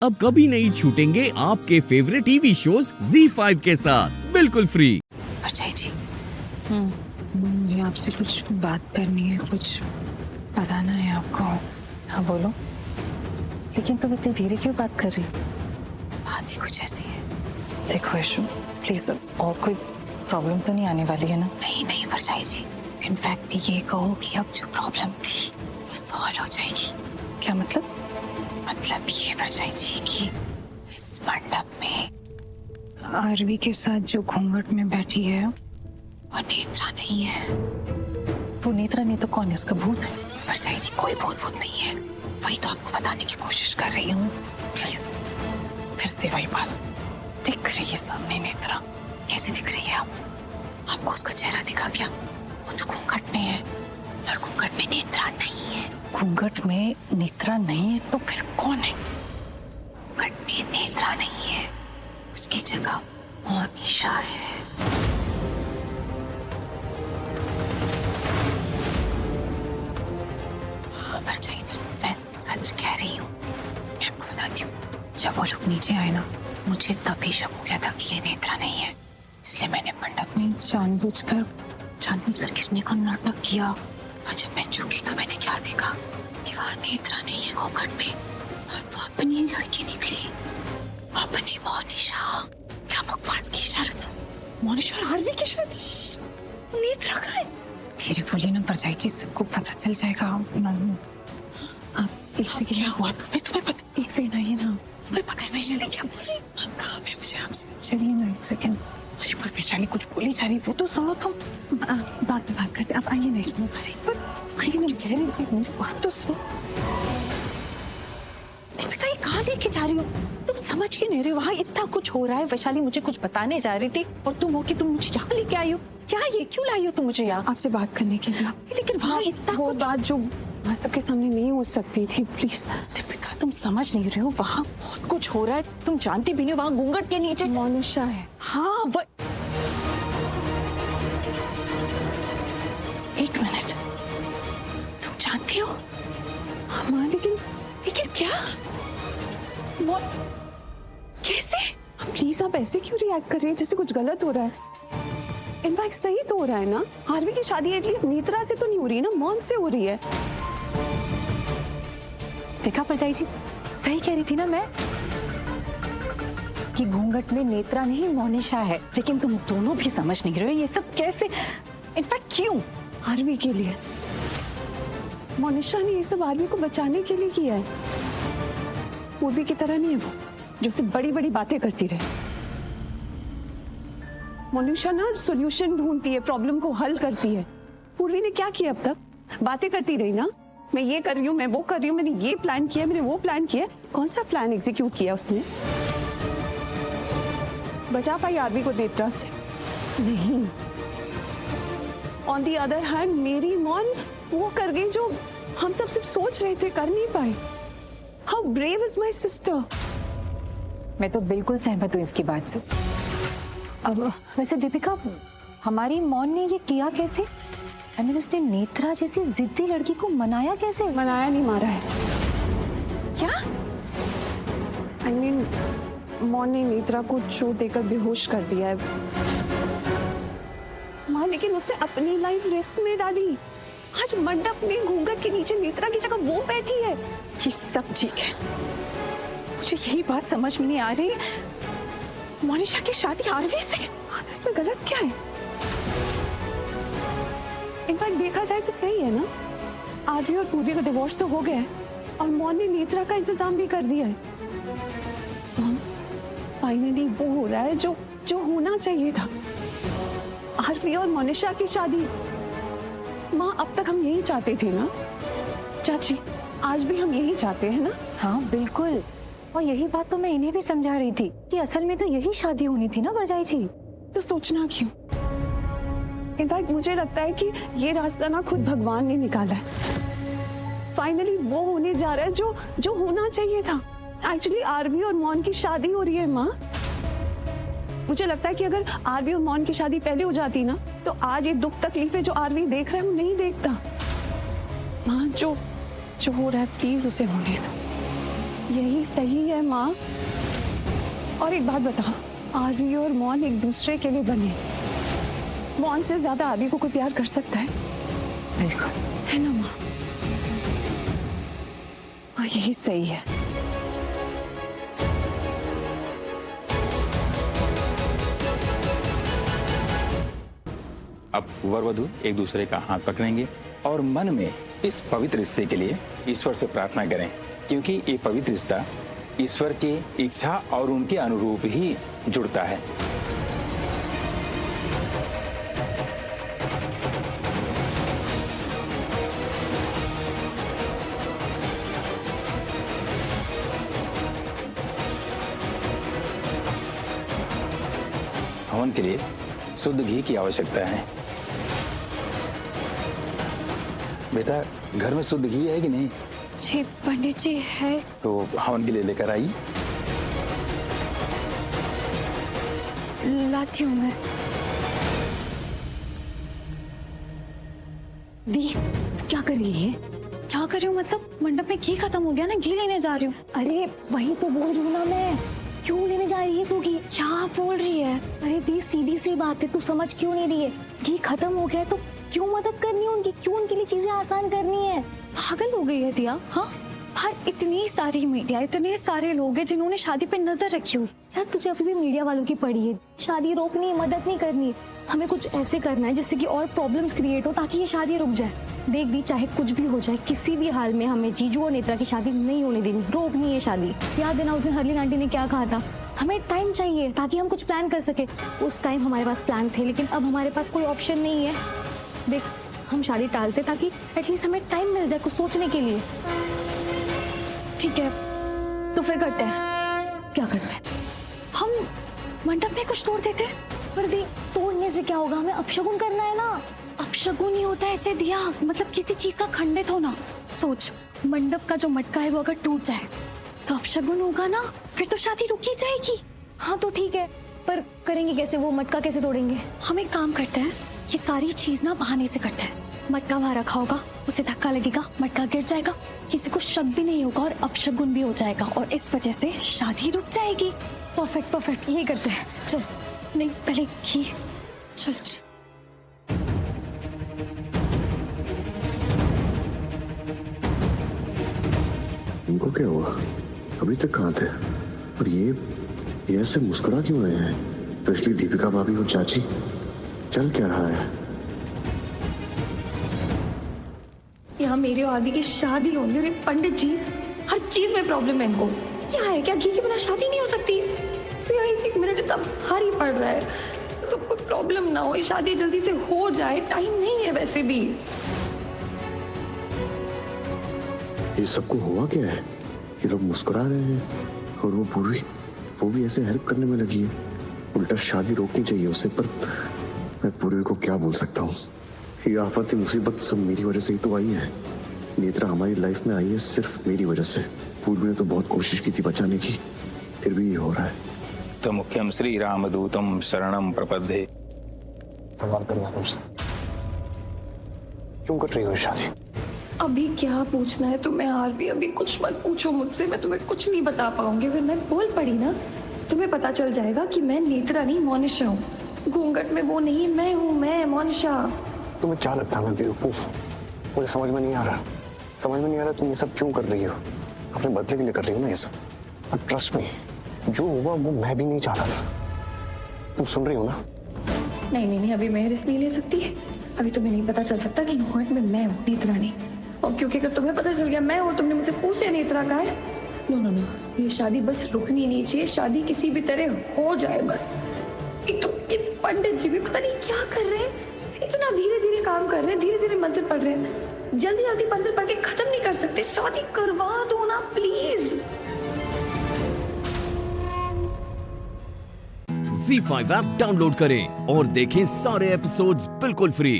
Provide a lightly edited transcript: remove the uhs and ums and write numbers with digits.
अब कभी नहीं छूटेंगे आपके फेवरेट टीवी शोज ZEE5 के साथ बिल्कुल फ्री। परछाई जी, मुझे आपसे कुछ बात करनी है, कुछ बताना है आपको। हाँ बोलो, लेकिन तुम इतनी धीरे क्यों बात कर रही हो? बात ही कुछ ऐसी है। देखो यशु, प्लीज, और कोई प्रॉब्लम तो नहीं आने वाली है ना? नहीं नहीं परछाई जी, इनफैक्ट ये कहो कि अब जो प्रॉब्लम थी वो सॉल्व हो जाएगी। क्या मतलब? मतलब ये परछाई जी कि इस मंडप में आरवी के साथ जो घूंघट में बैठी है वो नेत्रा नहीं है। वो नेत्रा नहीं तो कौन है? उसका भूत है? परछाई जी, कोई भूत नहीं है, वही तो आपको बताने की कोशिश कर रही हूँ। प्लीज, फिर से वही बात। दिख रही है सामने नेत्रा। कैसे दिख रही है आपको उसका चेहरा दिखा क्या? वो तो घूंघट में है और घूंघट में नेत्रा नहीं है। घूंघट में नेत्रा नहीं है तो फिर कौन है? घूंघट में नेत्रा नहीं है, उसकी जगह मोनिशा है। परछाई जी, मैं सच कह रही हूँ, मैं आपको बताती हूँ। जब वो लोग नीचे आए ना, मुझे तभी शक हो गया था कि ये नेत्रा नहीं है, इसलिए मैंने मंडप में जानबूझकर गिरने का नाटक किया। और जब मैं झुकी तो मैंने क्या देखा कि वहाँ नेत्रा नहीं है घूंघट में, और तो अपनी लड़की निकली, अपनी मोनिशा। क्या बकवास की जा रही तुम? मोनिशा और आरवी की शादी? नेत्रा कहाँ है? धीरे बोलिए ना परछाई जी, सबको पता चल जाएगा। आप एक सेकंड। क्या हुआ तुम्हें पता? एक सेकंड आइए ना। तुम्हें पता है वैशाली क्या बोल रही? हम कहाँ है? मुझे आपसे चलिए ना एक सेकंड। अरे पर वैशाली कुछ बोली जा रही, वो तो सुनो तुम। बात करते, आप आइए ना। अरे पर आइए ना, बात तो सुनो। दीपिका, ये कहाँ लेके जा रही हो? तुम समझ क्यों नहीं रहे हो? वहाँ इतना कुछ हो रहा है, वैशाली मुझे कुछ बताने जा रही थी और तुम हो कि तुम मुझे यहाँ लेके आई हो। क्या ये क्यों लाई हो तुम मुझे यहाँ? आपसे बात करने के लिए। लेकिन वहाँ इतना वो कुछ... बात जो वहाँ सबके सामने नहीं हो सकती थी, प्लीज। दीपिका, तुम समझ नहीं रहे हो, वहाँ बहुत कुछ हो रहा है, तुम जानती भी नहीं हो। वहाँ घूंघट के नीचे मोनिशा है। हाँ वो... एक मिनट, तुम जानती हो? हाँ लेकिन क्या? कैसे? प्लीज आप ऐसे क्यों रिएक्ट कर रही हैं जैसे कुछ गलत हो रहा है? इनफैक्ट सही तो हो रहा है ना। आरवी की शादी एटलीस्ट नेत्रा से तो नहीं हो रही ना, मौन से हो रही है। देखा परछाई जी, सही कह रही थी ना मैं कि घूंघट में नेत्रा नहीं मोनिशा है। लेकिन तुम दोनों भी समझ नहीं रहे हो ये सब कैसे, इनफैक्ट क्यों? आरवी के लिए। मोनिशा ने ये सब आरवी को बचाने के लिए किया है। पूर्वी की तरह नहीं है वो, जो सिर्फ बड़ी बड़ी बातें करती रहे। मोनिशा ना सॉल्यूशन ढूंढती है, प्रॉब्लम को हल करती है। पूर्वी ने क्या किया अब तक? बातें करती रही ना, मैं ये कर रही हूँ, मैं वो कर रही हूँ, मैंने ये प्लान किया, मैंने वो प्लान किया। कौन सा प्लान एग्जीक्यूट किया उसने? बचा पाई आरवी को नेत्रा से? नहीं। ऑन दी अदर हैंड मेरी मॉन वो कर गई जो हम सब सिर्फ सोच रहे थे, कर नहीं पाए। How brave is my sister. मैं तो बिल्कुल सहमत हूँ इसकी बात से। अब वैसे दीपिका, हमारी मौन ने ये किया कैसे? आई मीन उसने नेत्रा जैसी जिद्दी लड़की को मनाया कैसे? मनाया नहीं, मारा है। क्या? आई मीन मौन ने नेत्रा को चोट देकर बेहोश कर दिया है माँ, लेकिन उसने अपनी लाइफ रिस्क में डाली। आज मंडप में घूंघट के नीचे नेत्रा की जगह वो बैठी है। ये सब ठीक है, मुझे यही बात समझ में नहीं आ रही, मोनिशा की शादी आरवी से? हाँ तो इसमें गलत क्या है? इनफैक्ट देखा जाए तो सही है ना। आरवी और पूर्वी का डिवोर्स तो हो गया है और मौन ने नेत्रा का इंतजाम भी कर दिया है। फाइनली वो हो रहा है जो होना चाहिए था, आरवी और मोनिशा की शादी। माँ, अब तक हम यही चाहते थे ना। चाची, आज भी हम यही चाहते हैं ना। हाँ बिल्कुल, और यही बात तो मैं इन्हें भी समझा रही थी कि असल में तो यही शादी होनी थी ना परछाई जी। तो सोचना क्यों? इनफैक्ट मुझे लगता है कि ये रास्ता ना खुद भगवान ने निकाला है। फाइनली वो होने जा रहा है जो होना चाहिए था। एक्चुअली आरवी और मौन की शादी हो रही है माँ। मुझे लगता है कि अगर आरवी और मौन की शादी पहले हो जाती ना, तो आज ये दुख तकलीफें जो आरवी देख रहा है वो नहीं देखता। माँ, जो हो रहा है प्लीज उसे होने दो। यही सही है माँ। और एक बात बताओ, आरवी और मौन एक दूसरे के लिए बने। मौन से ज्यादा आरवी को कोई प्यार कर सकता है? बिल्कुल। है ना माँ? हाँ, यही सही है। अब वर वधू एक दूसरे का हाथ पकड़ेंगे और मन में इस पवित्र रिश्ते के लिए ईश्वर से प्रार्थना करें, क्योंकि ये पवित्र रिश्ता ईश्वर की इच्छा और उनके अनुरूप ही जुड़ता है। हवन के लिए शुद्ध घी की आवश्यकता है। बेटा, घर में शुद्ध घी है कि नहीं? जी पंडित जी है। तो हवन के लिए लेकर आई। लाती हूँ मैं। दी, क्या कर रही है? क्या कर रही हूँ मतलब? मंडप में घी खत्म हो गया ना, घी लेने जा रही हूँ। अरे वही तो बोल रही हूँ ना मैं, क्यों लेने जा रही है तू घी? क्या बोल रही है? अरे दी, सीधी सी बात है, तू समझ क्यों नहीं रही है? घी खत्म हो गया है तो क्यों मदद करनी है उनकी, क्यों उनके लिए चीजें आसान करनी है? पागल हो गई है दिया? हाँ, बाहर इतनी सारी मीडिया, इतने सारे लोग हैं जिन्होंने शादी पे नजर रखी हुई। यार तुझे अभी भी मीडिया वालों की पड़ी है। शादी रोकनी है, मदद नहीं करनी है। हमें कुछ ऐसे करना है जिससे कि और प्रॉब्लम्स क्रिएट हो ताकि ये शादी रुक जाए। देख दी, चाहे कुछ भी हो जाए, किसी भी हाल में हमें जीजू और नेत्रा की शादी नहीं होने देनी, रोकनी है शादी। याद है ना उस दिन हरलीन आंटी ने क्या कहा था? हमें टाइम चाहिए ताकि हम कुछ प्लान कर सके। उस टाइम हमारे पास प्लान थे, लेकिन अब हमारे पास कोई ऑप्शन नहीं है। देख, हम शादी टालते ताकि एटलीस्ट हमें टाइम मिल जाए कुछ सोचने के लिए। ठीक है, तो फिर करते हैं। क्या करते हैं? हम मंडप में कुछ तोड़ देते। पर दी, तोड़ने से क्या होगा? हमें अपशगुन करना है ना। अपशगुन ही होता है ऐसे दिया, मतलब किसी चीज का खंडित होना। सोच, मंडप का जो मटका है वो अगर टूट जाए तो अपशगुन होगा ना, फिर तो शादी रुक ही जाएगी। हाँ तो ठीक है, पर करेंगे कैसे? वो मटका कैसे तोड़ेंगे? हम एक काम करते हैं, ये सारी चीज ना बहाने से करते हैं। मटका वहां रखा होगा, उसे धक्का लगेगा, मटका गिर जाएगा, किसी को शक भी नहीं होगा और अपशगुन भी हो जाएगा और इस वजह से शादी रुक जाएगी। परफेक्ट परफेक्ट, यही करते हैं। चल। नहीं, पहले घी। चल चल। इनको क्या हुआ? अभी तक कहाँ थे? और ये ऐसे मुस्कुरा क्यों रहे हैं? स्पेशली दीपिका भाभी और चाची। चल क्या रहा है? यहाँ मेरी और आदि की शादी होगी और एक पंडित जी, हर चीज में प्रॉब्लम है इनको। क्या है क्या, घी के बिना शादी नहीं हो सकती? तो यहाँ एक मिनट इतना भारी पड़ रहा है, तो कोई प्रॉब्लम ना हो, ये शादी जल्दी से हो जाए। टाइम नहीं है वैसे भी। ये सबको हुआ क्या है? ये लोग मुस्कुरा रहे हैं और वो भी ऐसे हेल्प करने में लगी है। उल्टा शादी रोकनी चाहिए उसे, पर मैं पूर्वी को क्या बोल सकता हूँ? ये आफत मुसीबत सब मेरी वजह से ही तो आई है। नेत्रा हमारी लाइफ में आई है सिर्फ मेरी वजह से। पूर्वी ने तो बहुत कोशिश की थी बचाने की, फिर भी ये हो रहा है। तो मुख्यम श्री रामदूतम शरणम प्रपद्ये। सवाल करना तुमसे, क्यों कर रही हो शादी? अभी क्या पूछना है तुम्हें आरवी? अभी कुछ मत पूछो मुझसे, मैं तुम्हें कुछ नहीं बता पाऊंगी। अगर मैं बोल पड़ी ना, तुम्हें पता चल जाएगा कि मैं नेत्रा नहीं मोनिशा हूँ। घूंघट में वो नहीं, मैं हूँ, मैं मोनिशा। तुम्हें क्या लगता है मैं बेवकूफ? मुझे समझ में नहीं आ रहा। तुम ये सब क्यों कर रही हो? अपने बदले के लिए कर रही हो ना ये सब। और ट्रस्ट में, जो हुआ वो मैं भी नहीं चाहता था। तुम सुन रही हो ना? नहीं, अभी मैं रिस्क नहीं ले सकती। अभी तुम्हें नहीं पता चल सकता कि घूंघट में मैं हूँ, नेत्रा नहीं। और क्योंकि अगर तुम्हें पता चल गया मैं हूँ, तुमने मुझसे पूछा नेत्रा का है। नो, ये शादी बस रुकनी नहीं चाहिए। शादी किसी भी तरह हो जाए बस। एक तो ये पंडित जी भी पता नहीं क्या कर रहे हैं, इतना धीरे धीरे काम कर रहे हैं, धीरे धीरे मंत्र पढ़ रहे हैं। जल्दी जल्दी मंत्र पढ़ के खत्म नहीं कर सकते। शादी करवा दो ना प्लीज। Z5 ऐप डाउनलोड करें और देखें सारे एपिसोड्स बिल्कुल फ्री।